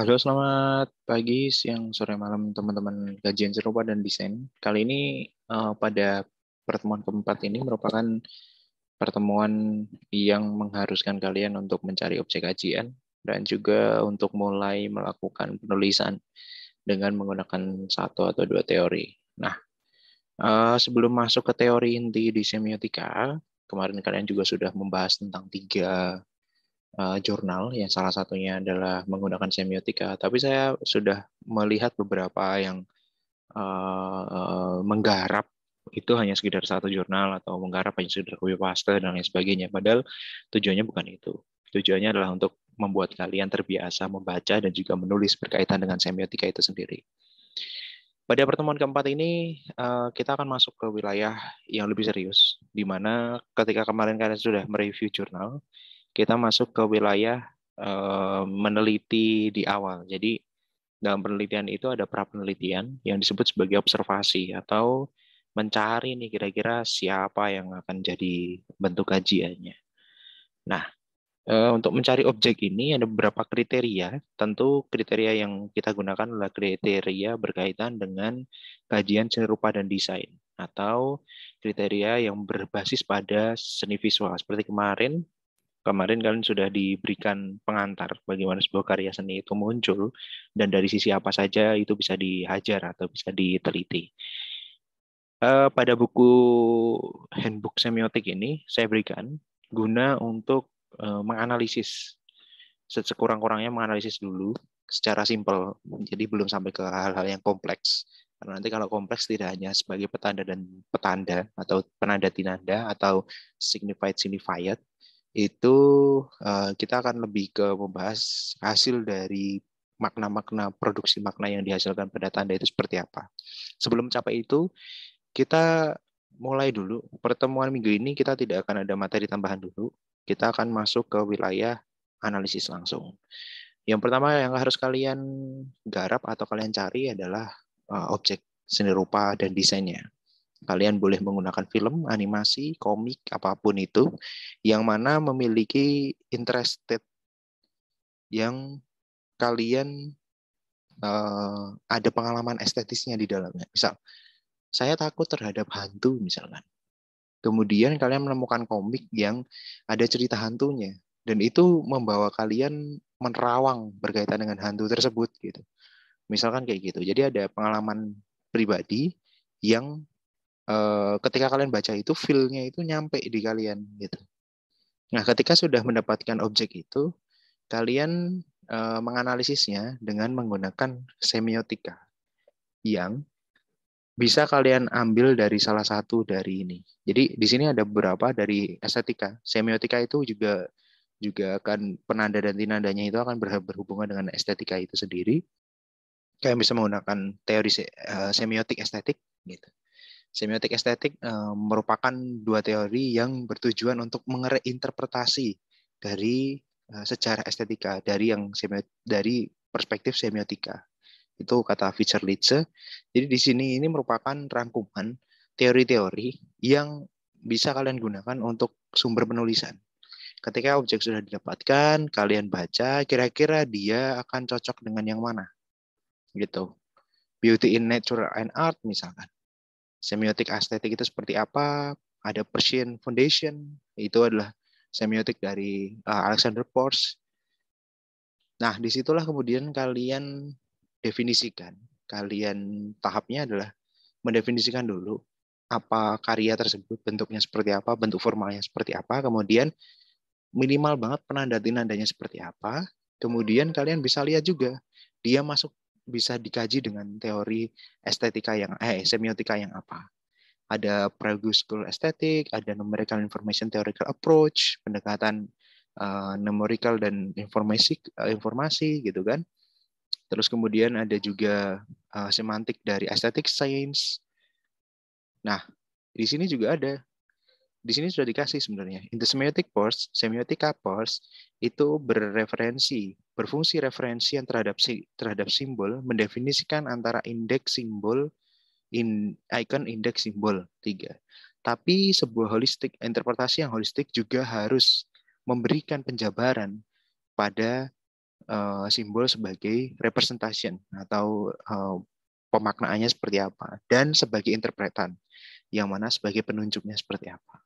Halo, selamat pagi, siang, sore, malam, teman-teman kajian serupa dan desain. Kali ini pada pertemuan keempat ini merupakan pertemuan yang mengharuskan kalian untuk mencari objek kajian dan juga untuk mulai melakukan penulisan dengan menggunakan satu atau dua teori. Nah, sebelum masuk ke teori inti di semiotika, kemarin kalian juga sudah membahas tentang tiga jurnal yang salah satunya adalah menggunakan semiotika, tapi saya sudah melihat beberapa yang menggarap itu hanya sekedar satu jurnal atau menggarap hanya sekedar copy paste dan lain sebagainya. Padahal tujuannya bukan itu. Tujuannya adalah untuk membuat kalian terbiasa membaca dan juga menulis berkaitan dengan semiotika itu sendiri. Pada pertemuan keempat ini, kita akan masuk ke wilayah yang lebih serius, di mana ketika kemarin kalian sudah mereview jurnal, kita masuk ke wilayah meneliti di awal. Jadi dalam penelitian itu ada pra penelitian yang disebut sebagai observasi atau mencari nih kira-kira siapa yang akan jadi bentuk kajiannya. Nah, untuk mencari objek ini ada beberapa kriteria. Tentu kriteria yang kita gunakan adalah kriteria berkaitan dengan kajian seni rupa dan desain atau kriteria yang berbasis pada seni visual. Seperti kemarin kalian sudah diberikan pengantar bagaimana sebuah karya seni itu muncul dan dari sisi apa saja itu bisa dihajar atau bisa diteliti. Pada buku handbook semiotik ini saya berikan guna untuk menganalisis sekurang-kurangnya menganalisis dulu secara simpel. Jadi belum sampai ke hal-hal yang kompleks. Karena nanti kalau kompleks tidak hanya sebagai petanda dan petanda atau penanda tinanda atau signified signified, itu kita akan lebih ke membahas hasil dari makna-makna produksi makna yang dihasilkan pada tanda itu seperti apa. Sebelum capai itu, kita mulai dulu. Pertemuan minggu ini kita tidak akan ada materi tambahan dulu. Kita akan masuk ke wilayah analisis langsung. Yang pertama yang harus kalian garap atau kalian cari adalah objek seni rupa dan desainnya. Kalian boleh menggunakan film, animasi, komik, apapun itu, yang mana memiliki interested yang kalian ada pengalaman estetisnya di dalamnya. Misal, saya takut terhadap hantu misalkan. Kemudian kalian menemukan komik yang ada cerita hantunya. Dan itu membawa kalian menerawang berkaitan dengan hantu tersebut gitu. Misalkan kayak gitu. Jadi ada pengalaman pribadi yang ketika kalian baca itu feel-nya itu nyampe di kalian gitu. Nah, ketika sudah mendapatkan objek itu, kalian menganalisisnya dengan menggunakan semiotika yang bisa kalian ambil dari salah satu dari ini. Jadi di sini ada beberapa dari estetika. Semiotika itu juga akan penanda dan tinandanya itu akan berhubungan dengan estetika itu sendiri. Kalian bisa menggunakan teori semiotik estetik gitu. Semiotik estetik merupakan dua teori yang bertujuan untuk mengereinterpretasi dari sejarah estetika dari perspektif semiotika. Itu kata Fischer-Litze. Jadi di sini ini merupakan rangkuman teori-teori yang bisa kalian gunakan untuk sumber penulisan. Ketika objek sudah didapatkan, kalian baca kira-kira dia akan cocok dengan yang mana. Gitu. Beauty in Nature and Art misalkan. Semiotik estetik itu seperti apa? Ada Persian Foundation, itu adalah semiotik dari Alexander Porsche. Nah, disitulah kemudian kalian definisikan. Kalian tahapnya adalah mendefinisikan dulu apa karya tersebut, bentuknya seperti apa, bentuk formalnya seperti apa, kemudian minimal banget penanda-tinandanya seperti apa, kemudian kalian bisa lihat juga dia masuk bisa dikaji dengan teori estetika yang semiotika yang apa. Ada praguscular estetik, ada numerical information theoretical approach, pendekatan numerical dan informasi gitu kan. Terus kemudian ada juga semantik dari aesthetic science. Nah, di sini juga ada. Di sini sudah dikasih sebenarnya. In the semiotic course, semiotica course itu berfungsi referensi yang terhadap simbol, mendefinisikan antara indeks simbol, icon indeks simbol 3. Tapi sebuah interpretasi yang holistik juga harus memberikan penjabaran pada simbol sebagai representation atau pemaknaannya seperti apa, dan sebagai interpretan, yang mana sebagai penunjuknya seperti apa.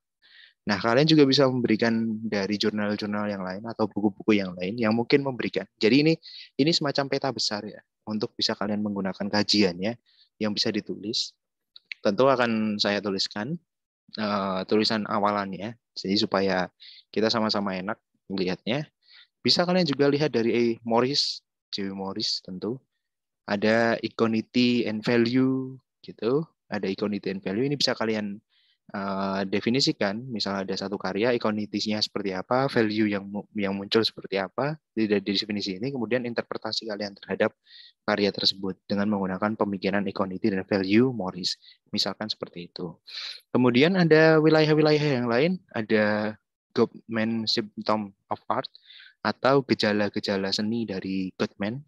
Nah, kalian juga bisa memberikan dari jurnal-jurnal yang lain atau buku-buku yang lain yang mungkin memberikan. Jadi ini semacam peta besar ya, untuk bisa kalian menggunakan kajiannya yang bisa ditulis. Tentu akan saya tuliskan tulisan awalannya, jadi supaya kita sama-sama enak melihatnya. Bisa kalian juga lihat dari Morris, J. Morris tentu. Ada equality and value gitu. Ada equality and value, ini bisa kalian definisikan. Misalnya ada satu karya, equality-nya seperti apa, value yang muncul seperti apa dari definisi ini, kemudian interpretasi kalian terhadap karya tersebut dengan menggunakan pemikiran equality dan value Morris. Misalkan seperti itu. Kemudian ada wilayah-wilayah yang lain, ada Gottman Symptom of Art atau gejala-gejala seni dari Gottman.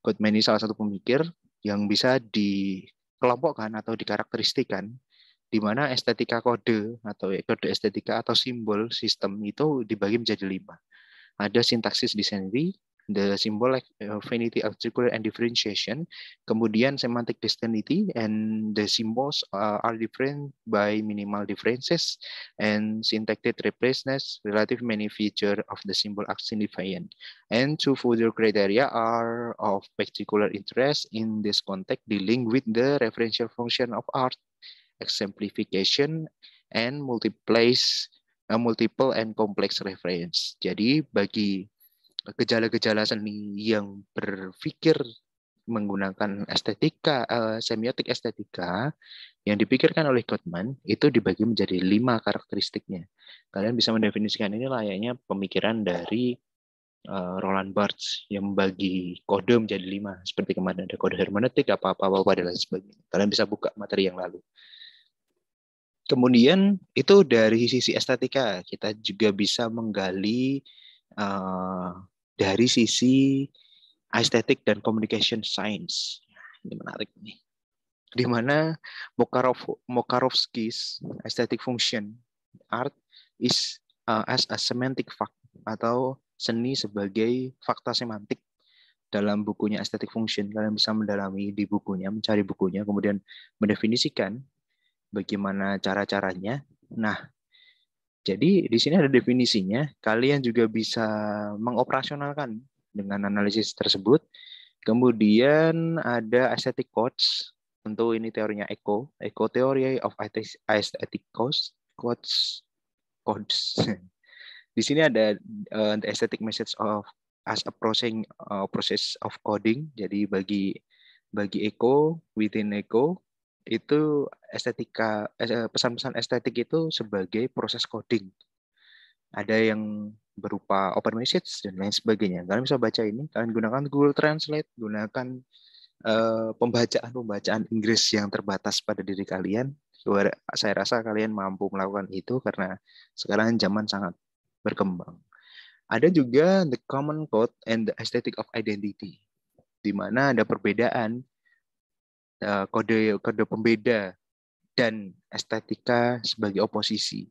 Gottman ini salah satu pemikir yang bisa dikelompokkan atau dikarakteristikan di mana estetika kode atau kode estetika atau simbol sistem itu dibagi menjadi 5. Ada sintaksis dictionary, the symbol affinity, articulate, and differentiation. Kemudian semantic density, and the symbols are different by minimal differences, and syntactic replaceness, relative many feature of the symbol are significant. And 2 further criteria are of particular interest in this context, dealing with the referential function of art, exemplification, and multiple and complex reference. Jadi bagi gejala-gejala seni yang berpikir menggunakan estetika, semiotik estetika yang dipikirkan oleh Gottman itu dibagi menjadi 5 karakteristiknya. Kalian bisa mendefinisikan ini layaknya pemikiran dari Roland Barthes yang membagi kode menjadi 5. Seperti kemarin ada kode hermeneutik, apa-apa dan lain sebagainya. Kalian bisa buka materi yang lalu. Kemudian itu dari sisi estetika, kita juga bisa menggali dari sisi estetik dan communication science. Ini menarik nih. Di mana Mokarovsky's aesthetic function art is as a semantic fact atau seni sebagai fakta semantik dalam bukunya Aesthetic Function. Kalian bisa mendalami di bukunya, mencari bukunya, kemudian mendefinisikan bagaimana cara-caranya. Nah, jadi di sini ada definisinya. Kalian juga bisa mengoperasionalkan dengan analisis tersebut. Kemudian ada aesthetic codes. Tentu ini teorinya Eco Theory of Aesthetic Codes. Di sini ada the aesthetic message of as a process of coding. Jadi bagi Eco, within Eco, itu estetika, pesan-pesan estetik itu sebagai proses coding. Ada yang berupa open message dan lain sebagainya. Kalian bisa baca ini, kalian gunakan Google Translate, gunakan pembacaan Inggris yang terbatas pada diri kalian. Saya rasa kalian mampu melakukan itu karena sekarang zaman sangat berkembang. Ada juga the common code and the aesthetic of identity, di mana ada perbedaan kode pembeda dan estetika sebagai oposisi.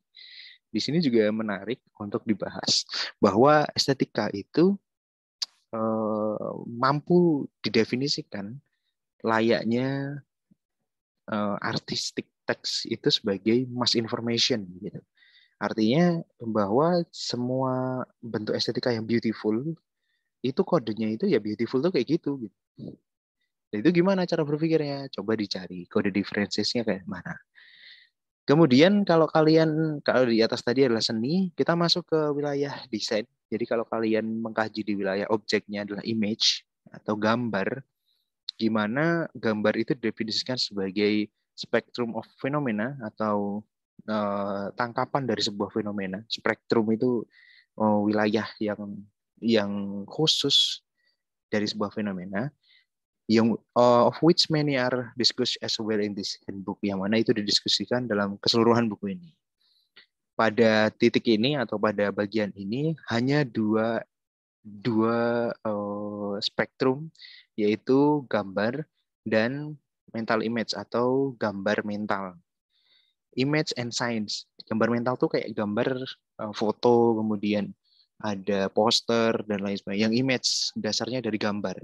Di sini juga menarik untuk dibahas bahwa estetika itu mampu didefinisikan layaknya artistic text itu sebagai mass information gitu. Artinya bahwa semua bentuk estetika yang beautiful itu kodenya itu ya beautiful tuh kayak gitu. Dan itu gimana cara berpikirnya? Coba dicari kode differences-nya kayak mana. Kemudian kalau di atas tadi adalah seni, kita masuk ke wilayah desain. Jadi kalau kalian mengkaji di wilayah objeknya adalah image atau gambar, gimana gambar itu didefinisikan sebagai spectrum of phenomena atau tangkapan dari sebuah fenomena. Spektrum itu wilayah yang khusus dari sebuah fenomena, yang of which many are discussed as well in this handbook, yang mana itu didiskusikan dalam keseluruhan buku ini. Pada titik ini atau pada bagian ini hanya dua spektrum, yaitu gambar dan mental image atau gambar mental. Image and science. Gambar mental tuh kayak gambar foto, kemudian ada poster dan lain sebagainya. Yang image dasarnya dari gambar.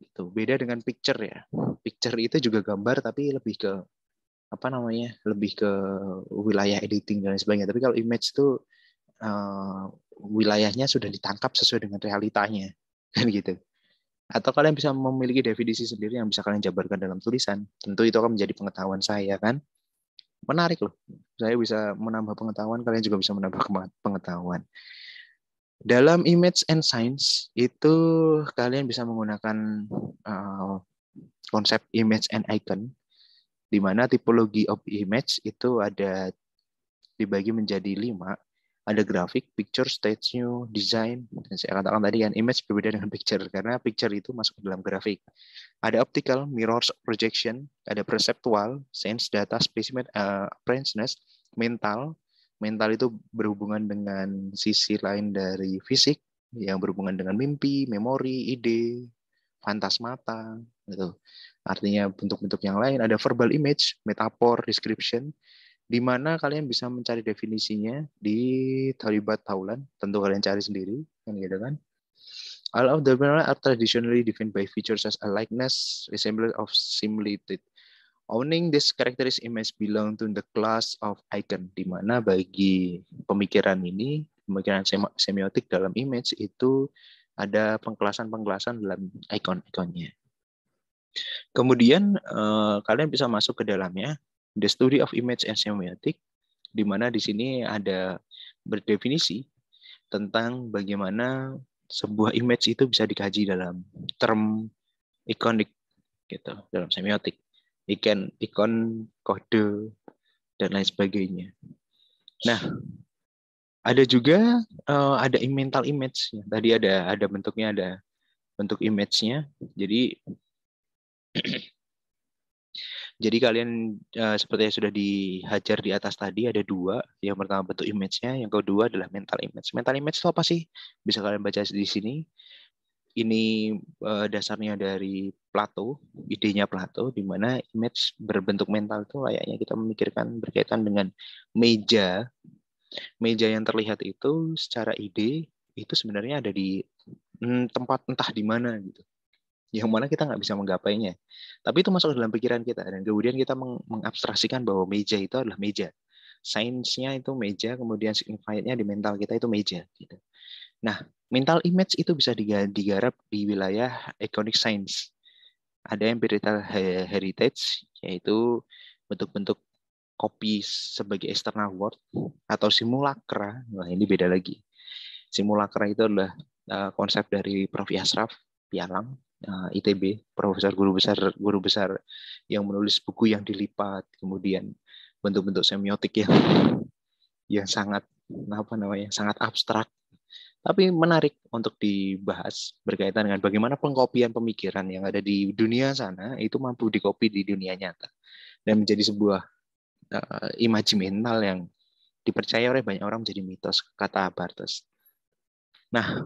Itu beda dengan picture ya. Picture itu juga gambar tapi lebih ke apa namanya? Lebih ke wilayah editing dan lain sebagainya. Tapi kalau image itu wilayahnya sudah ditangkap sesuai dengan realitanya, kan gitu. Atau kalian bisa memiliki definisi sendiri yang bisa kalian jabarkan dalam tulisan. Tentu itu akan menjadi pengetahuan saya, kan? Menarik loh. Saya bisa menambah pengetahuan, kalian juga bisa menambah pengetahuan. Dalam image and science itu kalian bisa menggunakan konsep image and icon, di mana tipologi of image itu ada dibagi menjadi 5. Ada grafik, picture, statue, design. Dan saya katakan tadi kan image berbeda dengan picture karena picture itu masuk ke dalam grafik. Ada optical, mirrors, projection, ada perceptual, sense, data, specimen, apprehensiveness, mental. Mental itu berhubungan dengan sisi lain dari fisik yang berhubungan dengan mimpi, memori, ide, fantasmata, gitu. Artinya bentuk-bentuk yang lain. Ada verbal image, metaphor, description, di mana kalian bisa mencari definisinya di Talibat Taulan. Tentu kalian cari sendiri, kan gitu kan. All of the phenomena are traditionally defined by features as a likeness, resemblance of similitude. Owning this characteristic image belong to the class of icon, di mana bagi pemikiran ini, pemikiran semiotik dalam image itu ada pengkelasan-pengkelasan dalam icon-iconnya. Kemudian kalian bisa masuk ke dalamnya, the study of image and semiotic, di mana di sini ada berdefinisi tentang bagaimana sebuah image itu bisa dikaji dalam term ikonik gitu, dalam semiotik. Ikon, kode, dan lain sebagainya. Nah, ada juga ada mental image. Tadi ada bentuknya, ada bentuk image-nya. Jadi kalian seperti yang sudah dihajar di atas tadi ada 2. Yang pertama bentuk image-nya, yang kedua adalah mental image. Mental image itu apa sih? Bisa kalian baca di sini. Ini dasarnya dari Plato, idenya Plato, di mana image berbentuk mental itu layaknya kita memikirkan berkaitan dengan meja. Meja yang terlihat itu secara ide itu sebenarnya ada di tempat entah di mana gitu. Yang mana kita nggak bisa menggapainya. Tapi itu masuk ke dalam pikiran kita. Dan kemudian kita mengabstraksikan bahwa meja itu adalah meja. Sainsnya itu meja, kemudian signified-nya di mental kita itu meja. Gitu. Nah, mental image itu bisa digarap di wilayah iconic science. Ada empirical heritage, yaitu bentuk-bentuk kopi sebagai external world, atau simulacra. Nah, ini beda lagi. Simulacra itu adalah konsep dari Prof. Ashraf Pialang, ITB, profesor guru besar yang menulis buku yang dilipat, kemudian bentuk-bentuk semiotik yang sangat sangat abstrak, tapi menarik untuk dibahas berkaitan dengan bagaimana pengkopian pemikiran yang ada di dunia sana itu mampu dikopi di dunia nyata dan menjadi sebuah imaji mental yang dipercaya oleh banyak orang menjadi mitos, kata Barthes. Nah,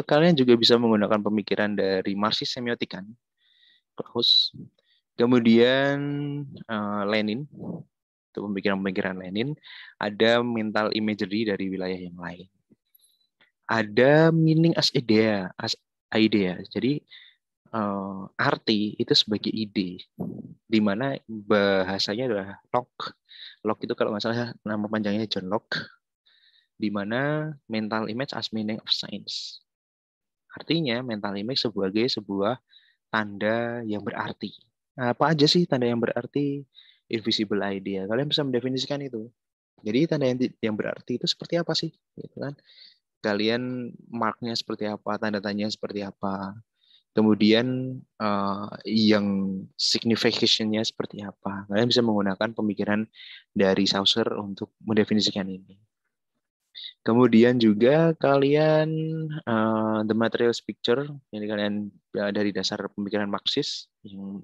kalian juga bisa menggunakan pemikiran dari Marxis semiotik kan, Klaus. Kemudian Lenin, itu pemikiran-pemikiran Lenin. Ada mental imagery dari wilayah yang lain. Ada meaning as idea, Jadi arti itu sebagai ide, di mana bahasanya adalah Locke. Locke itu kalau nggak salah nama panjangnya John Locke, di mana mental image as meaning of science. Artinya mental image sebagai sebuah tanda yang berarti. Nah, apa aja sih tanda yang berarti? Invisible idea. Kalian bisa mendefinisikan itu. Jadi tanda yang berarti itu seperti apa sih? Gitu kan? Kalian marknya seperti apa? Tanda tanya seperti apa? Kemudian yang signification-nya seperti apa? Kalian bisa menggunakan pemikiran dari Saussure untuk mendefinisikan ini. Kemudian juga kalian the materials picture, ini kalian dari dasar pemikiran Marxis yang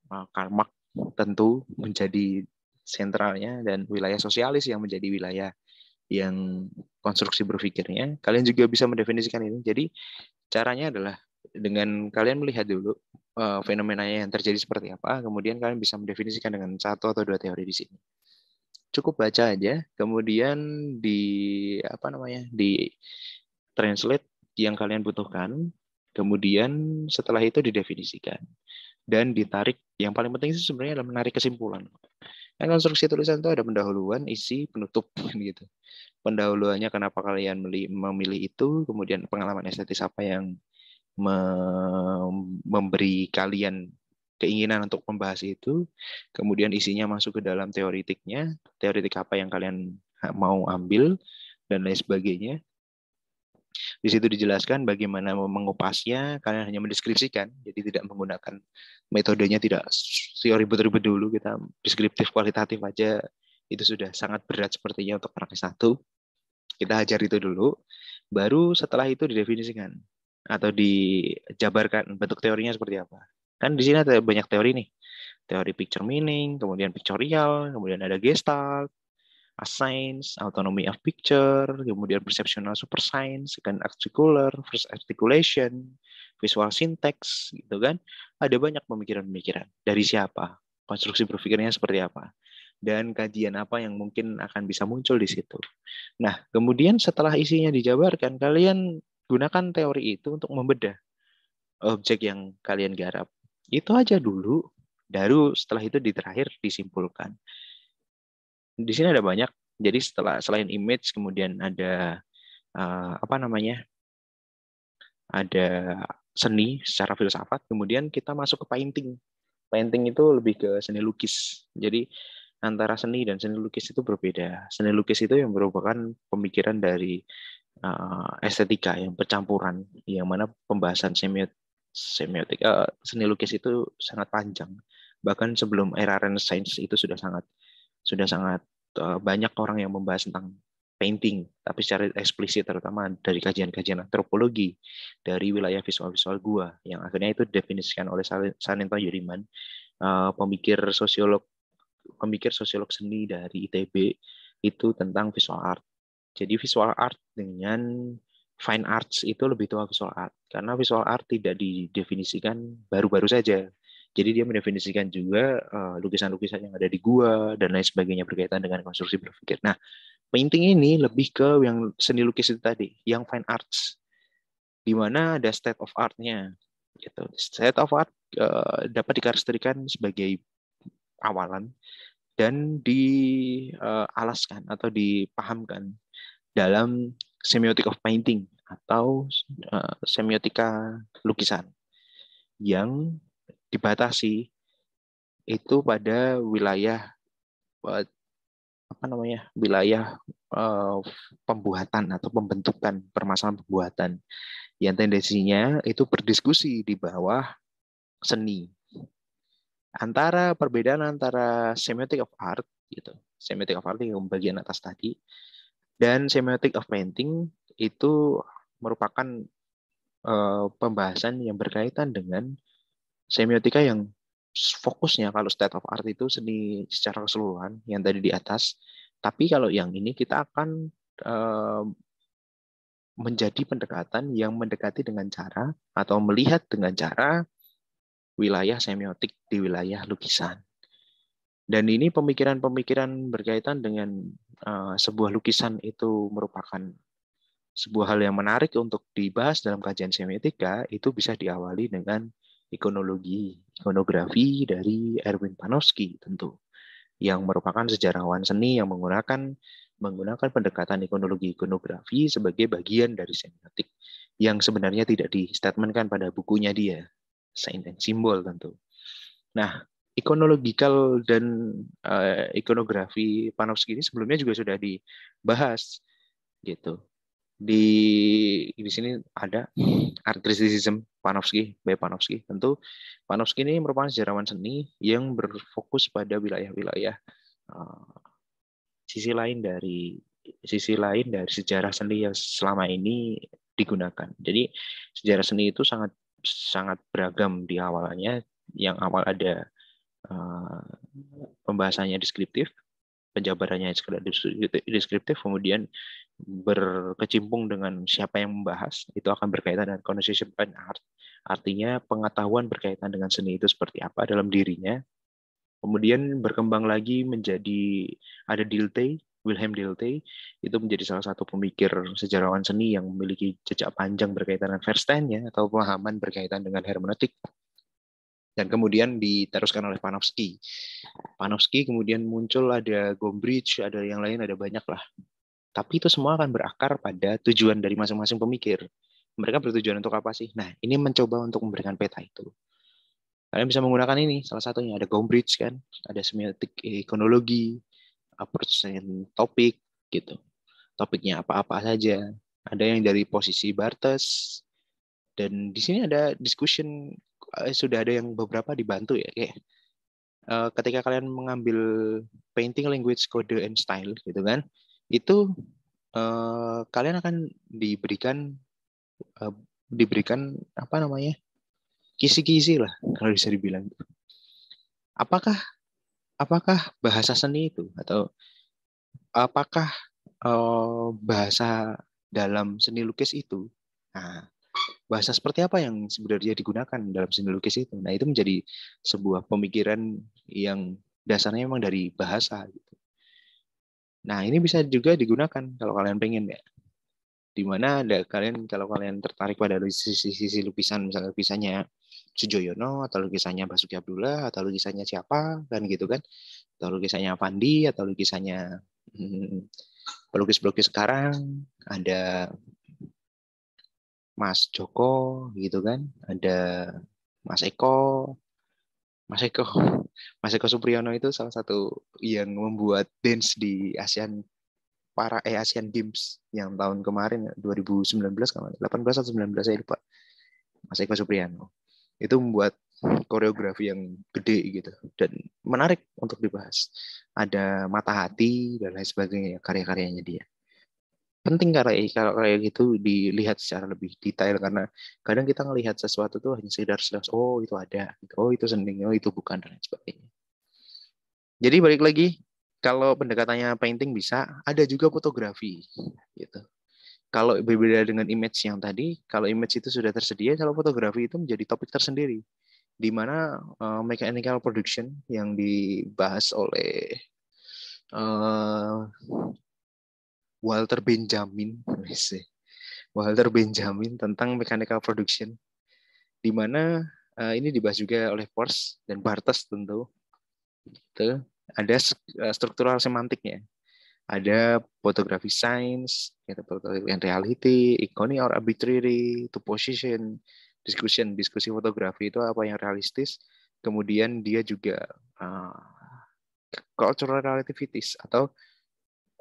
Karl Marx tentu menjadi sentralnya dan wilayah sosialis yang menjadi wilayah yang konstruksi berpikirnya. Kalian juga bisa mendefinisikan ini. Jadi caranya adalah dengan kalian melihat dulu fenomenanya yang terjadi seperti apa, kemudian kalian bisa mendefinisikan dengan 1 atau 2 teori di sini. cukup baca aja, kemudian di apa namanya, di translate yang kalian butuhkan, kemudian setelah itu didefinisikan dan ditarik. Yang paling penting itu sebenarnya adalah menarik kesimpulan. Kan konstruksi tulisan itu ada pendahuluan, isi, penutup gitu. Pendahuluannya kenapa kalian memilih itu, kemudian pengalaman estetis apa yang memberi kalian keinginan untuk membahas itu, kemudian isinya masuk ke dalam teoritiknya, teoritik apa yang kalian mau ambil, dan lain sebagainya. Di situ dijelaskan bagaimana mengupasnya, kalian hanya mendeskripsikan, jadi tidak menggunakan metodenya, tidak ribet-ribet dulu, kita deskriptif kualitatif aja, itu sudah sangat berat sepertinya untuk anak S1. Kita ajar itu dulu, baru setelah itu didefinisikan atau dijabarkan bentuk teorinya seperti apa. Kan di sini ada banyak teori nih. Teori picture meaning, kemudian pictorial, kemudian ada gestalt, science, autonomy of picture, kemudian perceptual super science, dan articular, first articulation, visual syntax, gitu kan. Ada banyak pemikiran-pemikiran. Dari siapa? Konstruksi berpikirnya seperti apa? Dan kajian apa yang mungkin akan bisa muncul di situ. Nah, kemudian setelah isinya dijabarkan, kalian gunakan teori itu untuk membedah objek yang kalian garap. Itu aja dulu, baru setelah itu di terakhir disimpulkan. Di sini ada banyak. Jadi selain image, kemudian ada apa namanya? Ada seni secara filsafat. Kemudian kita masuk ke painting. Painting itu lebih ke seni lukis. Jadi antara seni dan seni lukis itu berbeda. Seni lukis itu yang merupakan pemikiran dari estetika yang percampuran, yang mana pembahasan semiotik seni lukis itu sangat panjang. Bahkan sebelum era Renaissance itu sudah sangat banyak orang yang membahas tentang painting, tapi secara eksplisit, terutama dari kajian-kajian antropologi dari wilayah visual-visual gua, yang akhirnya itu didefinisikan oleh Sanento Yuriman, pemikir sosiolog seni dari ITB, itu tentang visual art. Jadi visual art dengan fine arts itu lebih tua visual art, karena visual art tidak didefinisikan baru-baru saja. Jadi dia mendefinisikan juga lukisan-lukisan yang ada di gua dan lain sebagainya berkaitan dengan konstruksi berpikir. Nah, painting ini lebih ke yang seni lukis itu tadi, yang fine arts, di mana ada state of art-nya. Gitu. State of art dapat dikarakterikan sebagai awalan dan dialaskan atau dipahamkan dalam semiotic of painting atau semiotika lukisan yang dibatasi itu pada wilayah wilayah pembuatan atau pembentukan permasalahan pembuatan yang tendensinya itu berdiskusi di bawah seni. Perbedaan antara semiotic of art gitu, semiotic of art yang bagian atas tadi, dan semiotic of painting itu merupakan pembahasan yang berkaitan dengan semiotika yang fokusnya, kalau state of art itu seni secara keseluruhan yang tadi di atas, tapi kalau yang ini kita akan menjadi pendekatan yang mendekati dengan cara atau melihat dengan cara wilayah semiotik di wilayah lukisan. Dan ini pemikiran-pemikiran berkaitan dengan sebuah lukisan itu merupakan sebuah hal yang menarik untuk dibahas dalam kajian semiotika, itu bisa diawali dengan ikonografi dari Erwin Panofsky tentu, yang merupakan sejarawan seni yang menggunakan pendekatan ikonografi sebagai bagian dari semiotik yang sebenarnya tidak distatementkan pada bukunya dia, Sign and Symbol tentu. Nah, ikonologikal dan ikonografi Panofsky ini sebelumnya juga sudah dibahas gitu. Di sini ada art criticism Panofsky, by Panofsky. Tentu Panofsky ini merupakan sejarawan seni yang berfokus pada wilayah-wilayah sisi lain dari sejarah seni yang selama ini digunakan. Jadi sejarah seni itu sangat beragam di awalnya. Yang awal ada pembahasannya deskriptif, penjabarannya sekedar deskriptif, kemudian berkecimpung dengan siapa yang membahas, itu akan berkaitan dengan conversation and art, artinya pengetahuan berkaitan dengan seni itu seperti apa dalam dirinya, Kemudian berkembang lagi menjadi ada Dilthey, Wilhelm Dilthey, itu menjadi salah satu pemikir sejarawan seni yang memiliki jejak panjang berkaitan dengan Verstehen atau pemahaman berkaitan dengan hermeneutik. Dan kemudian diteruskan oleh Panofsky. Panofsky kemudian muncul, ada Gombrich, ada yang lain, ada banyak lah. Tapi itu semua akan berakar pada tujuan dari masing-masing pemikir. Mereka bertujuan untuk apa sih? Nah, ini mencoba untuk memberikan peta itu. Kalian bisa menggunakan ini, salah satunya ada Gombrich kan, ada semiotik ikonologi, approach and topik gitu. Topiknya apa-apa saja. Ada yang dari posisi Barthes, dan di sini ada discussion, sudah ada yang beberapa dibantu ya, kayak ketika kalian mengambil painting language, code and style gitu kan, itu kalian akan diberikan apa namanya, kisi-kisi lah kalau bisa dibilang. Apakah bahasa seni itu, atau apakah bahasa dalam seni lukis itu? Nah, bahasa seperti apa yang sebenarnya digunakan dalam seni lukis itu? Nah, itu menjadi sebuah pemikiran yang dasarnya memang dari bahasa. Gitu. Nah, ini bisa juga digunakan kalau kalian pengen ya. Di mana ada kalian, kalau kalian tertarik pada sisi lukisan, misalnya lukisannya Sujoyono, atau lukisannya Basuki Abdullah, atau lukisannya siapa, kan gitu kan, atau lukisannya Pandi, atau lukisannya pelukis-pelukis sekarang, ada Mas Joko gitu kan, ada Mas Eko, Mas Eko, Mas Eko Supriyono itu salah satu yang membuat dance di Asian Games yang tahun kemarin 2019 kan, 18 atau 19 saya lupa. Mas Eko Supriyono itu membuat koreografi yang gede gitu dan menarik untuk dibahas. Ada Mata Hati dan lain sebagainya, karya-karyanya dia. Penting kalau kayak gitu dilihat secara lebih detail, karena kadang kita ngelihat sesuatu tuh hanya sekedar oh itu ada, oh itu seni, oh itu bukan, dan lain sebagainya. Jadi balik lagi, kalau pendekatannya painting bisa, ada juga fotografi gitu. Kalau berbeda dengan image yang tadi, kalau image itu sudah tersedia, kalau fotografi itu menjadi topik tersendiri, di mana mechanical production yang dibahas oleh Walter Benjamin, Walter Benjamin tentang mechanical production, di mana ini dibahas juga oleh Force dan Barthes tentu. Itu ada struktural semantiknya. Ada fotografi science, fotografi and reality, iconic or arbitrary, to position, diskusi fotografi itu apa yang realistis. Kemudian dia juga cultural relativities, atau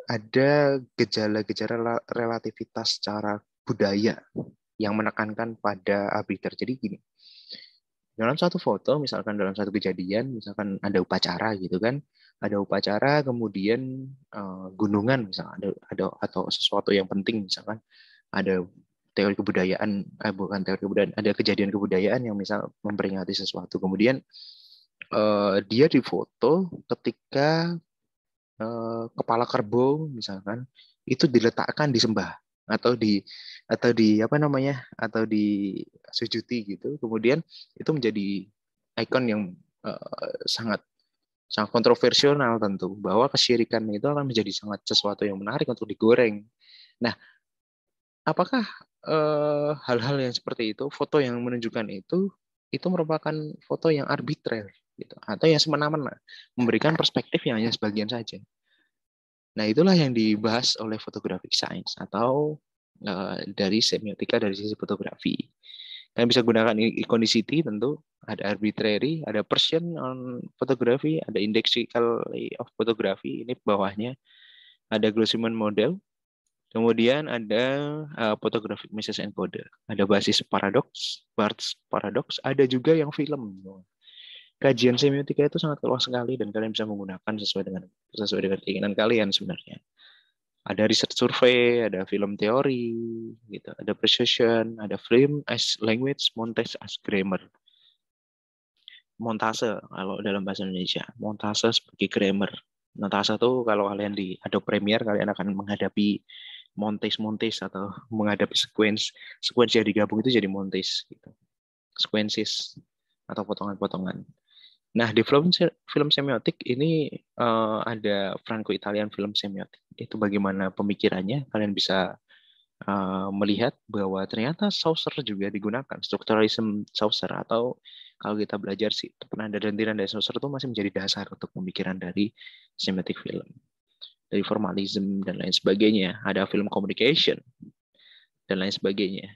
ada gejala-gejala relativitas secara budaya yang menekankan pada arbiter. Jadi gini, dalam satu foto, misalkan dalam satu kejadian, misalkan ada upacara gitu kan, ada upacara, kemudian gunungan misalkan ada atau sesuatu yang penting, misalkan ada teori kebudayaan, bukan teori kebudayaan, ada kejadian kebudayaan yang misal memperingati sesuatu, kemudian dia difoto ketika kepala kerbau misalkan itu diletakkan disembah atau di apa namanya, atau di sujuti gitu, kemudian itu menjadi ikon yang sangat sangat kontroversial tentu, bahwa kesyirikan itu akan menjadi sangat sesuatu yang menarik untuk digoreng. Nah, apakah hal-hal yang seperti itu, foto yang menunjukkan itu merupakan foto yang arbitrer gitu, atau yang semena-mena, memberikan perspektif yang hanya sebagian saja. Nah, itulah yang dibahas oleh photographic science, atau dari semiotika dari sisi fotografi. Kalian bisa gunakan iconicity tentu, ada arbitrary, ada Persian on photography, ada indexical of photography, ini bawahnya, ada Glossyman model, kemudian ada photographic message encoder, ada basis paradox, Barthes paradox, ada juga yang film. Kajian semiotika itu sangat luas sekali dan kalian bisa menggunakan sesuai dengan keinginan kalian sebenarnya. Ada research survey, ada film teori, gitu, ada precision, ada film as language, montage as grammar. Montase kalau dalam bahasa Indonesia, montase sebagai grammar. Montase itu kalau kalian di Adobe Premiere, kalian akan menghadapi montage atau menghadapi sequence yang digabung itu jadi montage gitu. Sequences atau potongan-potongan. Nah, di film semiotik ini ada Franco-Italian film semiotik. Itu bagaimana pemikirannya, kalian bisa melihat bahwa ternyata Saussure juga digunakan, strukturalisme Saussure, atau kalau kita belajar sih, penanda dan tiranda Saussure itu masih menjadi dasar untuk pemikiran dari semiotik film, dari formalisme dan lain sebagainya. Ada film communication dan lain sebagainya.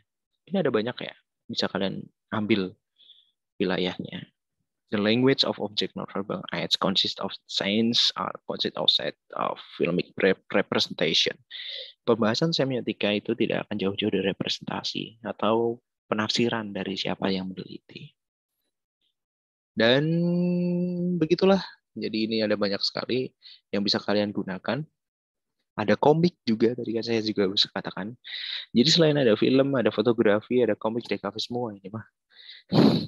Ini ada banyak ya, bisa kalian ambil wilayahnya. The language of object nonverbal aids consists of science or consists of set of filmic representation. Pembahasan semiotika itu tidak akan jauh-jauh dari representasi atau penafsiran dari siapa yang meneliti. Dan begitulah. Jadi ini ada banyak sekali yang bisa kalian gunakan. Ada komik juga, tadi kan saya juga bisa katakan. Jadi selain ada film, ada fotografi, ada komik, ada cover semua ini mah.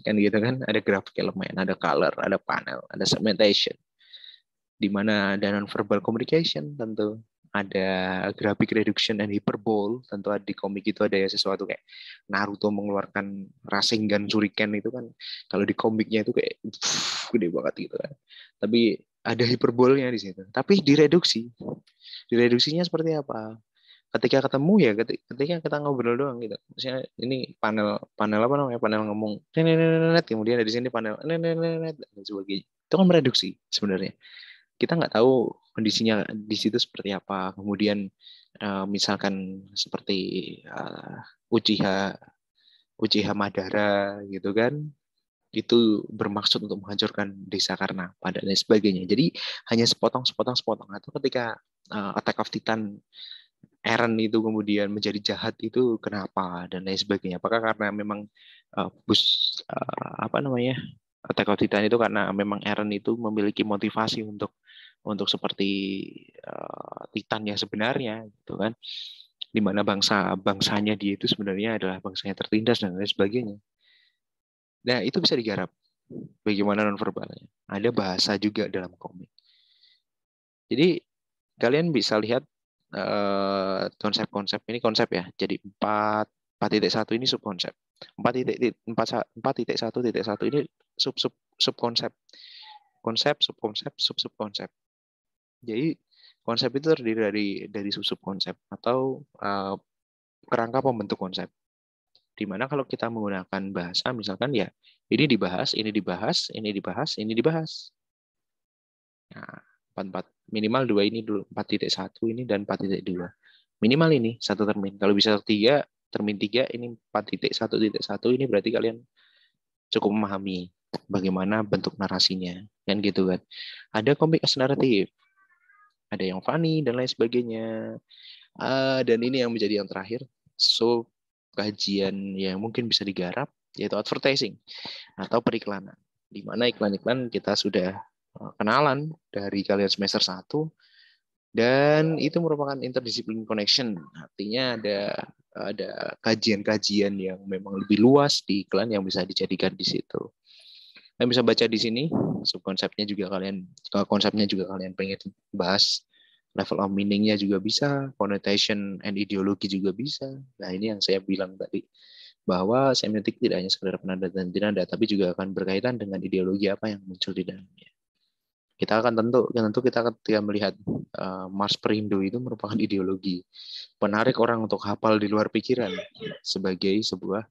Kan gitu kan, ada graphic elemen, ada color, ada panel, ada segmentation. Di mana ada non-verbal communication tentu. Ada graphic reduction and hyperbole, tentu di komik itu ada ya sesuatu kayak Naruto mengeluarkan Rasengan Shuriken itu kan, kalau di komiknya itu kayak gede banget gitu kan. Tapi ada hiperbolnya di situ. Tapi direduksi. Direduksinya seperti apa? Ketika ketemu ya, ketika kita ngobrol doang gitu. Misalnya ini panel panel apa namanya? Panel ngomong nenet, kemudian dari sini panel nenet dan sebagainya. Itu kan mereduksi sebenarnya. Kita nggak tahu kondisinya di situ seperti apa. Kemudian misalkan seperti Uchiha Uchiha Madara gitu kan, itu bermaksud untuk menghancurkan desa Karna pada dan sebagainya. Jadi hanya sepotong. Atau ketika Attack of Titan Eren itu kemudian menjadi jahat itu kenapa dan lain sebagainya. Apakah karena memang apa namanya, Attack of Titan itu karena memang Eren itu memiliki motivasi untuk seperti Titan yang sebenarnya gitu kan, di mana bangsanya dia itu sebenarnya adalah bangsa yang tertindas dan lain sebagainya. Nah, itu bisa digarap bagaimana nonverbalnya. Ada bahasa juga dalam komik. Jadi kalian bisa lihat konsep-konsep ini, konsep ya. Jadi 4.1 ini subkonsep. 4.1.1 ini subkonsep. Konsep, subkonsep, subkonsep. Jadi konsep itu terdiri dari subkonsep atau kerangka pembentuk konsep. Dimana kalau kita menggunakan bahasa, misalkan ya ini dibahas, ini dibahas, ini dibahas, ini dibahas. Nah, 4 minimal 2 ini dulu, 4.1 ini dan 4.2. Minimal ini satu termin. Kalau bisa 3, termin 3 ini 4.1.1 ini berarti kalian cukup memahami bagaimana bentuk narasinya. Kan gitu kan. Ada komik as naratif, ada yang funny dan lain sebagainya. Dan ini yang menjadi yang terakhir. So, kajian yang mungkin bisa digarap yaitu advertising atau periklanan. Di mana iklan-iklan kita sudah kenalan dari kalian semester 1, dan itu merupakan interdisciplinary connection. Artinya ada kajian-kajian yang memang lebih luas di iklan yang bisa dijadikan di situ. Kalian bisa baca di sini subkonsepnya juga, konsepnya juga kalian pengen bahas, level of meaning-nya juga bisa, connotation and ideologi juga bisa. Nah, ini yang saya bilang tadi, bahwa semiotik tidak hanya sekedar penanda dan tinanda, tapi juga akan berkaitan dengan ideologi apa yang muncul di dalamnya. Kita akan tentu kita ketika melihat Mars Perindo itu merupakan ideologi penarik orang untuk hafal di luar pikiran sebagai sebuah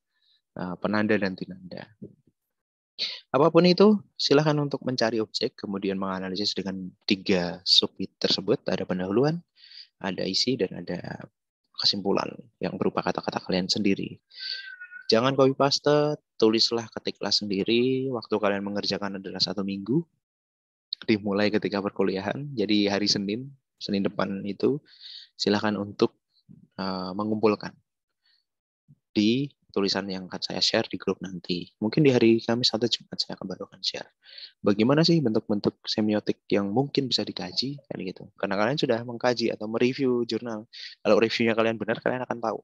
penanda dan tinanda. Apapun itu, silakan untuk mencari objek, kemudian menganalisis dengan 3 subbit tersebut. Ada pendahuluan, ada isi, dan ada kesimpulan yang berupa kata-kata kalian sendiri. Jangan copy paste, tulislah, ketiklah sendiri. Waktu kalian mengerjakan adalah 1 minggu. Dimulai ketika perkuliahan, jadi hari Senin depan itu silakan untuk mengumpulkan di tulisan yang akan saya share di grup nanti. Mungkin di hari Kamis atau Jumat saya akan baru akan share. Bagaimana sih bentuk-bentuk semiotik yang mungkin bisa dikaji, kayak gitu. Karena kalian sudah mengkaji atau mereview jurnal. Kalau reviewnya kalian benar, kalian akan tahu.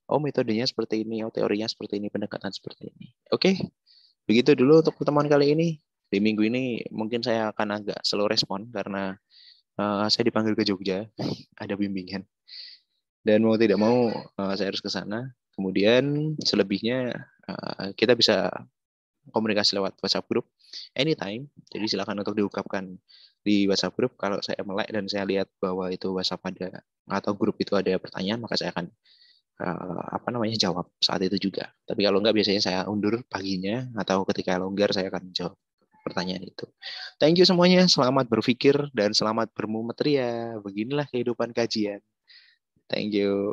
Oh, metodenya seperti ini, oh teorinya seperti ini, pendekatan seperti ini. Oke, begitu dulu untuk pertemuan kali ini. Di minggu ini mungkin saya akan agak slow respon karena saya dipanggil ke Jogja, ada bimbingan. Dan mau tidak mau saya harus ke sana. Kemudian selebihnya kita bisa komunikasi lewat WhatsApp group anytime. Jadi silakan untuk diungkapkan di WhatsApp group. Kalau saya melek dan saya lihat bahwa itu WhatsApp ada atau grup itu ada pertanyaan, maka saya akan jawab saat itu juga. Tapi kalau enggak, biasanya saya undur paginya atau ketika longgar saya akan jawab pertanyaan itu. Thank you semuanya, selamat berpikir dan selamat bermumetria. Beginilah kehidupan kajian. Thank you.